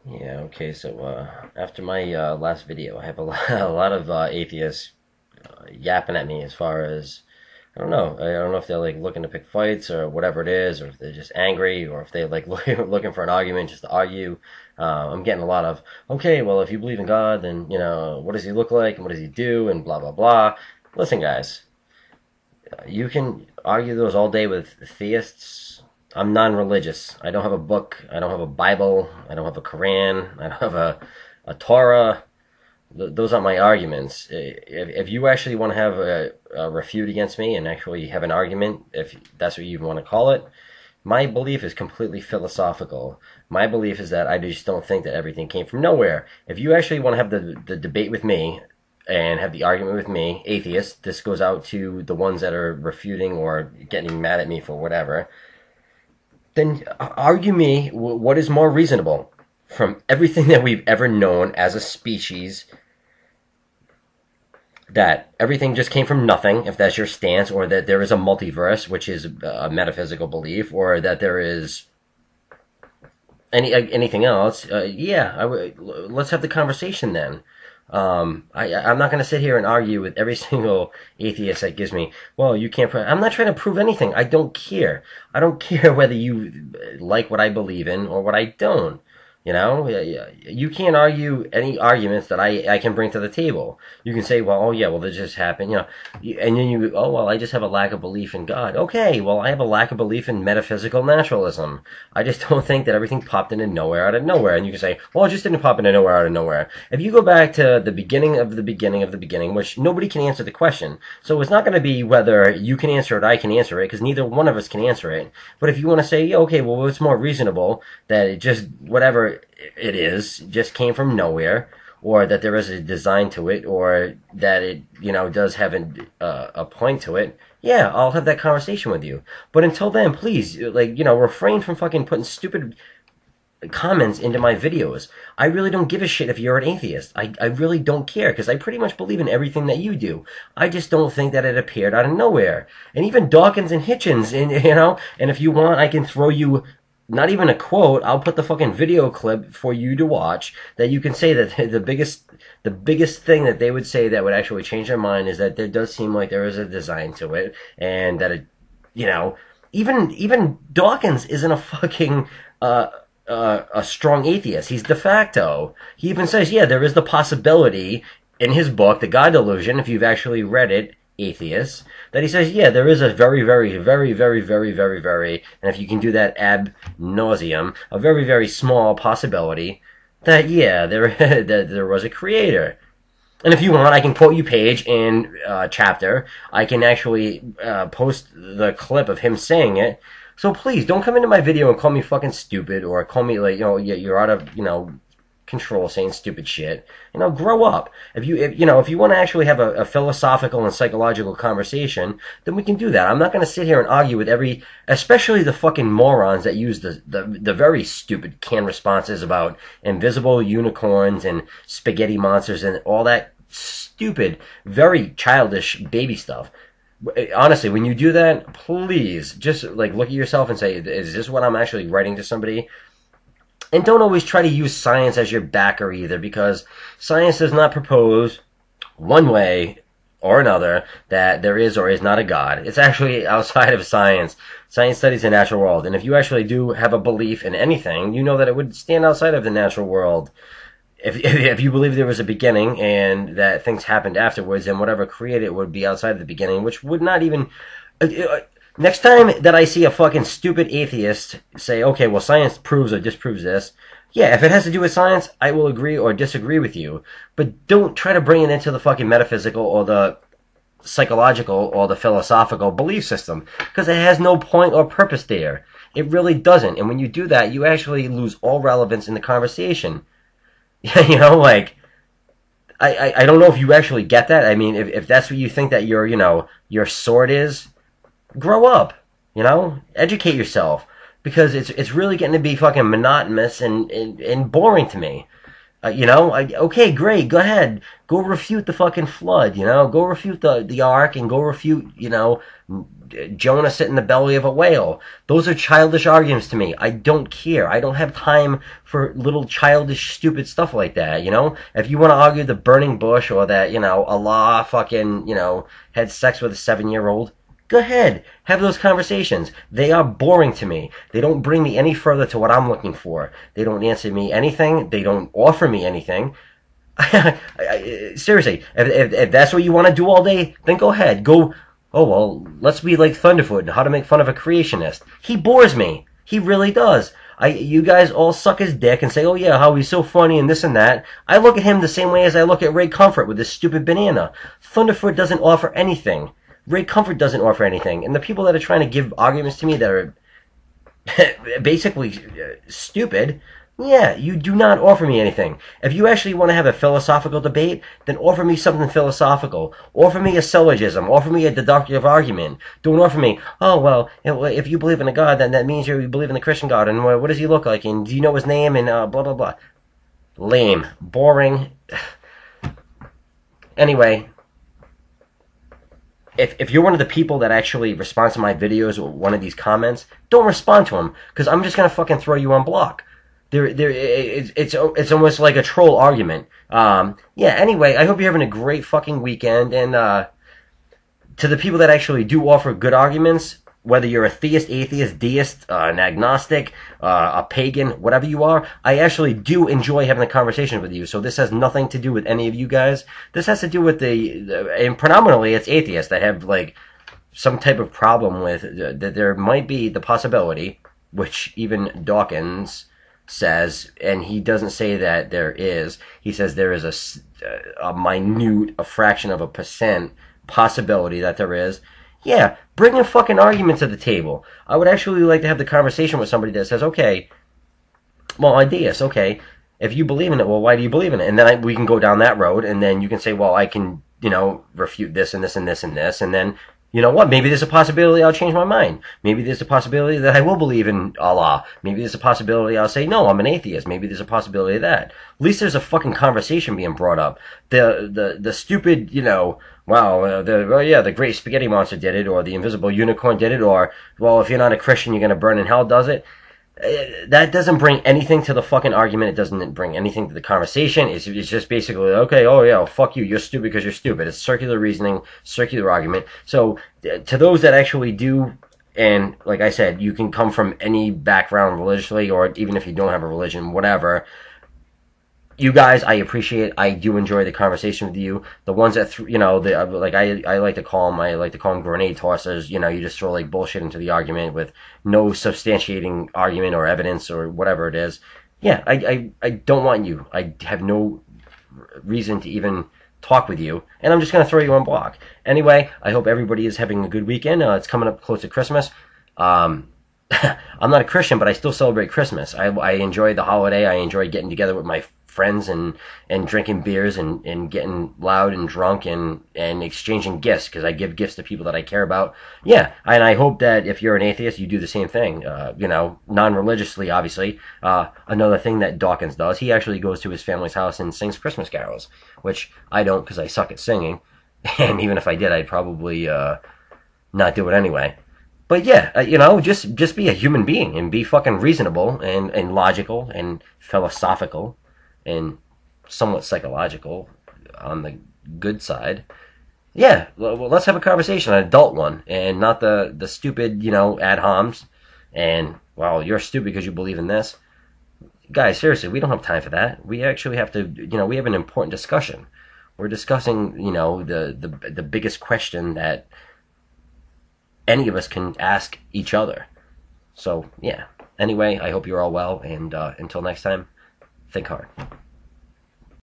Yeah, okay, so after my last video, I have a lot of atheists yapping at me as far as I don't know if they're like looking to pick fights or whatever it is, or if they're just angry, or if they like looking for an argument just to argue. I'm getting a lot of, okay, well, if you believe in God, then what does he look like and what does he do and blah blah blah. Listen, guys, you can argue those all day with theists. I'm non-religious. I don't have a book. I don't have a Bible. I don't have a Quran. I don't have a Torah. Those aren't my arguments. If you actually want to have a refute against me and actually have an argument, if that's what you want to call it, my belief is completely philosophical. My belief is that I just don't think that everything came from nowhere. If you actually want to have the debate with me and have the argument with me, atheist, this goes out to the ones that are refuting or getting mad at me for whatever, then argue me what is more reasonable from everything that we've ever known as a species, that everything just came from nothing, if that's your stance, or that there is a multiverse, which is a metaphysical belief, or that there is anything else. Let's have the conversation then. I'm not going to sit here and argue with every single atheist that gives me, well, you can't. I'm not trying to prove anything. I don't care. I don't care whether you like what I believe in or what I don't. You can't argue any arguments that I can bring to the table. You can say, well, oh yeah, well, this just happened, and then oh, well, I just have a lack of belief in God. Okay, well, I have a lack of belief in metaphysical naturalism. I just don't think that everything popped into nowhere out of nowhere. And you can say, well, it just didn't pop into nowhere out of nowhere. If you go back to the beginning of the beginning of the beginning, which nobody can answer the question, so it's not going to be whether you can answer it, I can answer it, because neither one of us can answer it. But if you want to say, yeah, okay, well, it's more reasonable that it just, whatever it is, just came from nowhere, or that there is a design to it, or that it, does have a point to it, yeah, I'll have that conversation with you. But until then, please, refrain from fucking putting stupid comments into my videos. I really don't give a shit if you're an atheist. I really don't care, because I pretty much believe in everything that you do. I just don't think that it appeared out of nowhere. And even Dawkins and Hitchens, and if you want, I can throw you not even a quote. I'll put the fucking video clip for you to watch, that you can say that the biggest thing that they would say that would actually change their mind is that there does seem like there is a design to it, and that it, even Dawkins isn't a fucking a strong atheist. He's de facto. He even says, yeah, there is the possibility in his book, The God Delusion, if you've actually read it, Atheist, that he says, yeah, there is a very, very, very, very, very, very, very, and if you can do that ad nauseum, a very, very small possibility that, yeah, that there was a creator. And if you want, I can quote you page and chapter. I can actually post the clip of him saying it. So please, don't come into my video and call me fucking stupid, or call me like, you're out of, control saying stupid shit. Grow up. If you want to actually have a philosophical and psychological conversation, then we can do that. I'm not going to sit here and argue with especially the fucking morons that use the very stupid canned responses about invisible unicorns and spaghetti monsters and all that stupid, very childish baby stuff. Honestly, when you do that, please just look at yourself and say, is this what I'm actually writing to somebody? And don't always try to use science as your backer either, because science does not propose one way or another that there is or is not a God. It's actually outside of science. Science studies the natural world. And if you actually do have a belief in anything, you know that it would stand outside of the natural world. If you believe there was a beginning and that things happened afterwards, then whatever created it would be outside of the beginning, which would not even... Next time that I see a fucking stupid atheist say, okay, well, science proves or disproves this, yeah, if it has to do with science, I will agree or disagree with you. But don't try to bring it into the fucking metaphysical or the psychological or the philosophical belief system, because it has no point or purpose there. It really doesn't. And when you do that, you actually lose all relevance in the conversation. I don't know if you actually get that. I mean, if that's what you think that your sword is, grow up, educate yourself, because it's really getting to be fucking monotonous and boring to me. Okay, great, go ahead, go refute the fucking flood, go refute the ark, and go refute, Jonah sit in the belly of a whale. Those are childish arguments to me. I don't care. I don't have time for little childish, stupid stuff like that, you know? If you want to argue the burning bush or that, you know, Allah fucking, you know, had sex with a 7-year-old, go ahead. Have those conversations. They are boring to me. They don't bring me any further to what I'm looking for. They don't answer me anything. They don't offer me anything. Seriously, if that's what you want to do all day, then go ahead. Go, oh, well, let's be like Thunderfoot and how to make fun of a creationist. He bores me. He really does. You guys all suck his dick and say, oh yeah, how he's so funny and this and that. I look at him the same way as I look at Ray Comfort with this stupid banana. Thunderfoot doesn't offer anything. Ray Comfort doesn't offer anything. And the people that are trying to give arguments to me that are basically stupid, yeah, you do not offer me anything. If you actually want to have a philosophical debate, then offer me something philosophical. Offer me a syllogism. Offer me a deductive argument. Don't offer me, oh, well, if you believe in a God, then that means you believe in the Christian God, and what does he look like, and do you know his name, and blah, blah, blah. Lame. Boring. Anyway, if you're one of the people that actually responds to my videos or one of these comments, don't respond to them, because I'm just going to fucking throw you on block. It's almost like a troll argument. Yeah, anyway, I hope you're having a great fucking weekend, and to the people that actually do offer good arguments, whether you're a theist, atheist, deist, an agnostic, a pagan, whatever you are, I actually do enjoy having a conversation with you. So this has nothing to do with any of you guys. This has to do with and predominantly it's atheists that have, like, some type of problem with, that there might be the possibility, which even Dawkins says, and he doesn't say that there is, he says there is a minute, a fraction of a percent possibility that there is. Yeah, bring a fucking argument to the table. I would actually like to have the conversation with somebody that says, okay, well, I'm deist, okay, if you believe in it, well, why do you believe in it? And then we can go down that road, and then you can say, well, I can, you know, refute this and this and this and this, and then, you know what, maybe there's a possibility I'll change my mind. Maybe there's a possibility that I will believe in Allah. Maybe there's a possibility I'll say, no, I'm an atheist. Maybe there's a possibility of that. At least there's a fucking conversation being brought up. The stupid, you know, wow, the great spaghetti monster did it, or the invisible unicorn did it, or, well, if you're not a Christian, you're going to burn in hell, does it? That doesn't bring anything to the fucking argument. It doesn't bring anything to the conversation. It's just basically, okay, oh yeah, well, fuck you, you're stupid because you're stupid. It's circular reasoning, circular argument. So, to those that actually do, and like I said, you can come from any background religiously, or even if you don't have a religion, whatever. You guys, I appreciate. I do enjoy the conversation with you. The ones that, you know, like I like to call them grenade tossers. You know, you just throw like bullshit into the argument with no substantiating argument or evidence or whatever it is. Yeah, I don't want you. I have no reason to even talk with you, and I'm just gonna throw you on block. Anyway, I hope everybody is having a good weekend. It's coming up close to Christmas. I'm not a Christian, but I still celebrate Christmas. I enjoy the holiday. I enjoy getting together with my friends and drinking beers and getting loud and drunk and exchanging gifts, because I give gifts to people that I care about. Yeah, and I hope that if you're an atheist, you do the same thing. You know, non-religiously, obviously. Another thing that Dawkins does, he actually goes to his family's house and sings Christmas carols, which I don't, because I suck at singing. And even if I did, I'd probably not do it anyway. But yeah, you know, just be a human being and be fucking reasonable and logical and philosophical and somewhat psychological on the good side. Yeah, well, let's have a conversation, an adult one, and not the stupid, you know, ad homs and, well, you're stupid because you believe in this. Guys, seriously, we don't have time for that. We actually have to, you know, we have an important discussion. We're discussing, you know, the biggest question that any of us can ask each other. So, yeah. Anyway, I hope you're all well, and until next time, think hard.